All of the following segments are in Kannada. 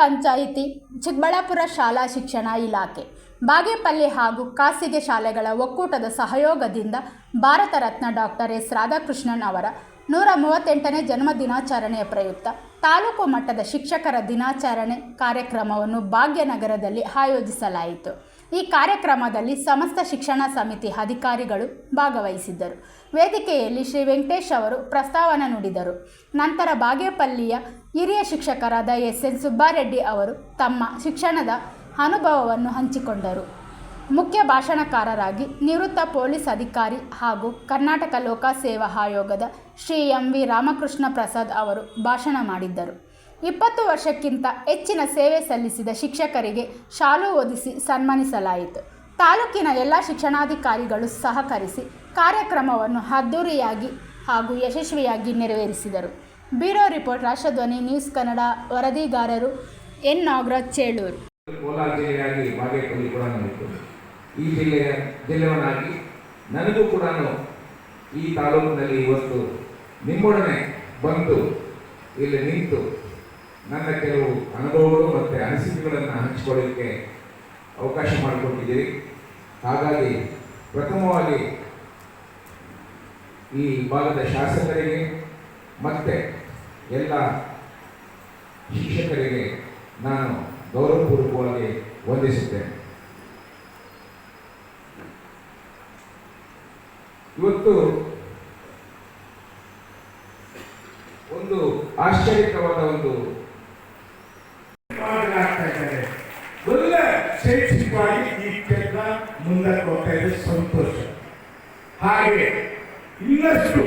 ಪಂಚಾಯಿತಿ, ಚಿಕ್ಕಬಳ್ಳಾಪುರ ಶಾಲಾ ಶಿಕ್ಷಣ ಇಲಾಖೆ, ಬಾಗೇಪಲ್ಲಿ ಹಾಗೂ ಖಾಸಗಿ ಶಾಲೆಗಳ ಒಕ್ಕೂಟದ ಸಹಯೋಗದಿಂದ ಭಾರತ ರತ್ನ ಡಾಕ್ಟರ್ ಎಸ್. ರಾಧಾಕೃಷ್ಣನ್ ಅವರ 138ನೇ ಜನ್ಮ ದಿನಾಚರಣೆಯ ಪ್ರಯುಕ್ತ ತಾಲೂಕು ಮಟ್ಟದ ಶಿಕ್ಷಕರ ದಿನಾಚರಣೆ ಕಾರ್ಯಕ್ರಮವನ್ನು ಭಾಗ್ಯನಗರದಲ್ಲಿ ಆಯೋಜಿಸಲಾಯಿತು. ಈ ಕಾರ್ಯಕ್ರಮದಲ್ಲಿ ಸಮಸ್ತ ಶಿಕ್ಷಣ ಸಮಿತಿ ಅಧಿಕಾರಿಗಳು ಭಾಗವಹಿಸಿದ್ದರು. ವೇದಿಕೆಯಲ್ಲಿ ಶ್ರೀ ವೆಂಕಟೇಶ್ ಅವರು ಪ್ರಸ್ತಾವನೆ ನುಡಿದರು. ನಂತರ ಬಾಗೇಪಲ್ಲಿಯ ಹಿರಿಯ ಶಿಕ್ಷಕರಾದ ಎಸ್.ಎನ್. ಸುಬ್ಬಾರೆಡ್ಡಿ ಅವರು ತಮ್ಮ ಶಿಕ್ಷಣದ ಅನುಭವವನ್ನು ಹಂಚಿಕೊಂಡರು. ಮುಖ್ಯ ಭಾಷಣಕಾರರಾಗಿ ನಿವೃತ್ತ ಪೊಲೀಸ್ ಅಧಿಕಾರಿ ಹಾಗೂ ಕರ್ನಾಟಕ ಲೋಕಸೇವಾ ಆಯೋಗದ ಶ್ರೀ ಎಂ.ವಿ. ರಾಮಕೃಷ್ಣ ಪ್ರಸಾದ್ ಅವರು ಭಾಷಣ ಮಾಡಿದ್ದರು. 20 ವರ್ಷಕ್ಕಿಂತ ಹೆಚ್ಚಿನ ಸೇವೆ ಸಲ್ಲಿಸಿದ ಶಿಕ್ಷಕರಿಗೆ ಶಾಲು ಹೊದಿಸಿ ಸನ್ಮಾನಿಸಲಾಯಿತು. ತಾಲೂಕಿನ ಎಲ್ಲ ಶಿಕ್ಷಣಾಧಿಕಾರಿಗಳು ಸಹಕರಿಸಿ ಕಾರ್ಯಕ್ರಮವನ್ನು ಅದ್ದೂರಿಯಾಗಿ ಹಾಗೂ ಯಶಸ್ವಿಯಾಗಿ ನೆರವೇರಿಸಿದರು. Bureau report, ರಾಷ್ಟ್ರಧ್ವನಿ news Kannada. ವರದಿಗಾರರು N. Nagaraj, Chelur. Kolar ಜಿಲ್ಲೆಯಾಗಿ Bagepalli ಕೂಡ ಇತ್ತು. ಈ ಜಿಲ್ಲೆಯವನಾಗಿ ನನಗೂ ಕೂಡ ಈ ತಾಲೂಕಿನಲ್ಲಿ ಇವತ್ತು ನಿಮ್ಮೊಡನೆ ಬಂದು ಇಲ್ಲಿ ನಿಂತು ನನ್ನ ಕೆಲವು ಅನುಭವಗಳು ಮತ್ತು ಅನಿಸಿಕೆಗಳನ್ನು ಹಂಚಿಕೊಳ್ಳಲಿಕ್ಕೆ ಅವಕಾಶ ಮಾಡಿಕೊಟ್ಟಿದ್ದೀರಿ. ಹಾಗಾಗಿ ಪ್ರಥಮವಾಗಿ ಈ ಭಾಗದ ಶಾಸಕರಿಗೆ ಮತ್ತು ಎಲ್ಲ ಶಿಕ್ಷಕರಿಗೆ ನಾನು ಗೌರವಪೂರ್ವಕವಾಗಿ ವಂದಿಸುತ್ತೇನೆ. ಇವತ್ತು ಒಂದು ಆಶ್ಚರ್ಯಕರವಾದ ಒಂದು ಒಳ್ಳೆ ಶೈಕ್ಷಣಿಕವಾಗಿ ಈ ಕ್ಷೇತ್ರ ಮುಂದಕ್ಕೆ ಹೋಗ್ತಾ ಇದೆ, ಸಂತೋಷ. ಹಾಗೆ ಇನ್ನಷ್ಟು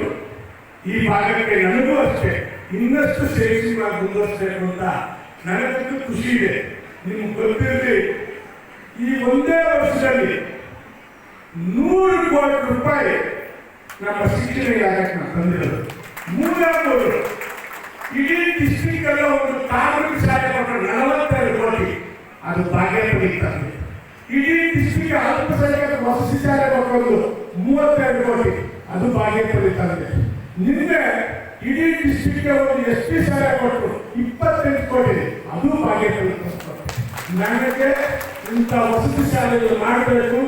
ಈ ಭಾಗಕ್ಕೆ ನನಗೂ ಅಷ್ಟೇ ಇನ್ನಷ್ಟು ಶೈಕ್ಷಣಿಕವಾಗಿ ಮುಂದುವರಿಸಬೇಕು ಅಂತ ನನಗಂತೂ ಖುಷಿ ಇದೆ. ನಿಮ್ಗೆ ಗೊತ್ತಿರಲಿ, ಈ ಒಂದೇ ವರ್ಷದಲ್ಲಿ 100 ಕೋಟಿ ರೂಪಾಯಿ ನಮ್ಮ ಶಿಕ್ಷಣ ಇಲಾಖೆಗೆ ನಾವು ತಂದಿರೋದು. 3 ಇಡೀ ಡಿಸ್ಟ್ರಿಕ್ಟ್ ಎಲ್ಲ ಒಂದು ತಾಲೂಕು ಶಾಲೆ ಕೊಟ್ಟರೆ 42 ಕೋಟಿ, ಅದು ಬಾಗೇಪಲ್ಲಿ ತಂದೆ. ಇಡೀ ಡಿಸ್ಟ್ರಿಕ್ಟ್ ಅಲ್ಪಸಂಖ್ಯಾತ ವಸತಿ ಶಾಲೆ ಕೊಟ್ಟರು 32 ಕೋಟಿ, ಅದು ಬಾಗೇಪಲ್ಲಿ ತಂದೆ. ನಿನ್ನೆ ಇಡೀ ಡಿಸ್ಟ್ರಿಕ್ಟ್ಗೆ ಒಂದು SP ಶಾಲೆ ಕೊಟ್ಟರು 28 ಕೋಟಿ, ಅದು ಬಾಗೇಪಲ್ಲಿ ತಂದೆ. ನನಗೆ ಇಂಥ ವಸತಿ ಶಾಲೆಗಳು ಮಾಡಬೇಕು,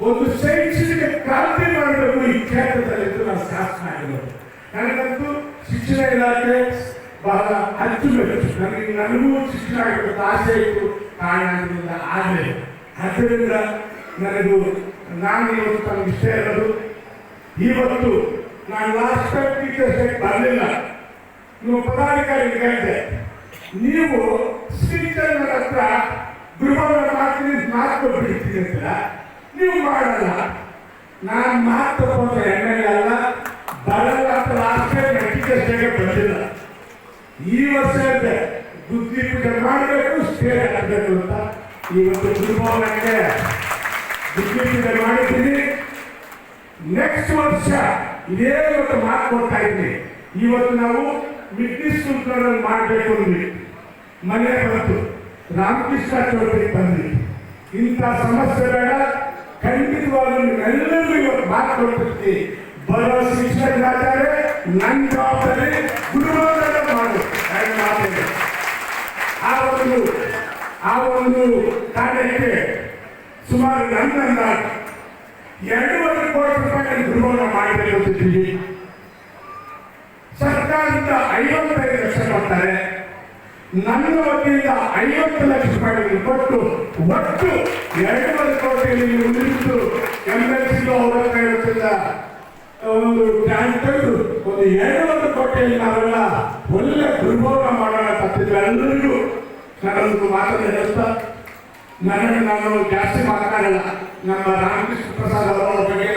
ಒಂದು ಶೈಕ್ಷಣಿಕ ಕ್ರಾಂತಿ ಮಾಡಬೇಕು ಈ ಕ್ಷೇತ್ರದಲ್ಲಿ ನಾನು ಶಾಸನ ಆಗಿರೋದು. ನನಗಂತೂ ಶಿಕ್ಷಣ ಇಲಾಖೆ ಬಹಳ ಅಚ್ಚುಮೆಚ್ಚು. ನನಗೂ ಶಿಕ್ಷಣ ಆಗಬೇಕು ಆಸೆ ಇತ್ತು, ಕಾರಣದಿಂದ ಆಗಲಿಲ್ಲ. ಆದ್ದರಿಂದ ನಾನು ಇವತ್ತು ನಮ್ಗೆ ಇಷ್ಟ ಇರೋದು, ಇವತ್ತು ನಾನು ಲಾಸ್ಟ್ ಟೈಮ್ ಟೀಚರ್ಸ್ ಡೇ ಬರಲಿಲ್ಲ. ನೀವು ಪದಾಧಿಕಾರಿಗೆ ಹೇಳಿದೆ, ನೀವು ಸ್ಪೀಕರ್ ಹತ್ರ ಗೃಹವನ್ನು ಮಾಡ್ತೀನಿ ಮಾತು ಬಿಡ್ತೀನಿ ಅಂತ ನೀವು ಮಾಡಲ್ಲ. ನಾನು ಮಾತು ತಗೊಂಡ್ರೆ MLA ಅಲ್ಲ, ಬರಲ್ಲ ಅಂತ ಲಾಸ್ಟ್ ಟೈಮ್ ಟೀಚರ್ಸ್ ಡೇಗೆ ಬಂದಿಲ್ಲ. ಈ ವರ್ಷ ಬುದ್ಧಿ ಪೂಜೆ ಮಾಡಬೇಕು, ಸ್ಟೇ ಆಗಬೇಕು ಅಂತ ಇವತ್ತು ಗೃಹಕ್ಕೆ ಬುದ್ಧಿ ಪೂಜೆ ಮಾಡಿದ್ದೀನಿ. ನೆಕ್ಸ್ಟ್ ವರ್ಷ ಇದೇ ಇವತ್ತು ಮಾತು ಕೊಡ್ತಾ ಇದ್ದೀನಿ. ಇವತ್ತು ನಾವು ಮಿಡ್ಡಿ ಸ್ಕೂಲ್ ಮಾಡಬೇಕು ಅಂದ್ವಿ, ಮನೆ ಬಂತು, ರಾಮಕೃಷ್ಣ ಚೌಧರಿ ಬಂದ್ವಿ. ಇಂಥ ಸಮಸ್ಯೆ ಬೇಡ, ಖಂಡಿತವಾಗ್ಲೂ ಎಲ್ಲರಿಗೂ ಇವತ್ತು ಮಾತು ಕೊಡ್ತಿರ್ತೀವಿ. ಬರೋ ಶಿಕ್ಷಕರಾದರೆ ನನ್ನ ಜವಾಬ್ದಾರಿ ಗುರುವಾರ ಮಾಡು. ಆ ಒಂದು ಕಾರ್ಯಕ್ಕೆ ಸುಮಾರು ನನ್ನ 2.5 ಕೋಟಿ ರೂಪಾಯಿ ಗುರುವಾರ ಮಾಡಬೇಕು ಅಂತಿದ್ದೀವಿ. ಸರ್ಕಾರದಿಂದ 55 ಲಕ್ಷ ಕೊಡ್ತಾರೆ, ನನ್ನ ವತಿಯಿಂದ 50 ಲಕ್ಷ ರೂಪಾಯಿ ಕೊಟ್ಟು ಒಟ್ಟು 2.5 ಕೋಟಿಯಲ್ಲಿ ನಿಂತು MLC ಅವರ ಕೈಯಿಂದ ಒಂದು ಗ್ರಾಂಟ್ ತೆಗೆದು ಒಂದು 2.5 ಕೋಟಿಯಲ್ಲಿ ನಾವೆಲ್ಲ ಒಳ್ಳೆ ದುರ್ಭೋಗ ಮಾಡೋಣ ತಪ್ಪಿದ್ವಿ. ಎಲ್ಲರಿಗೂ ನಾನೊಂದು ಮಾತನ್ನು ಹೇಳ್ತಾ ನಾನು ಜಾಸ್ತಿ ಮಾತನಾಡಲ್ಲ. ನಮ್ಮ ರಾಮಕೃಷ್ಣ ಪ್ರಸಾದ್ ಅವರ ಬಗ್ಗೆ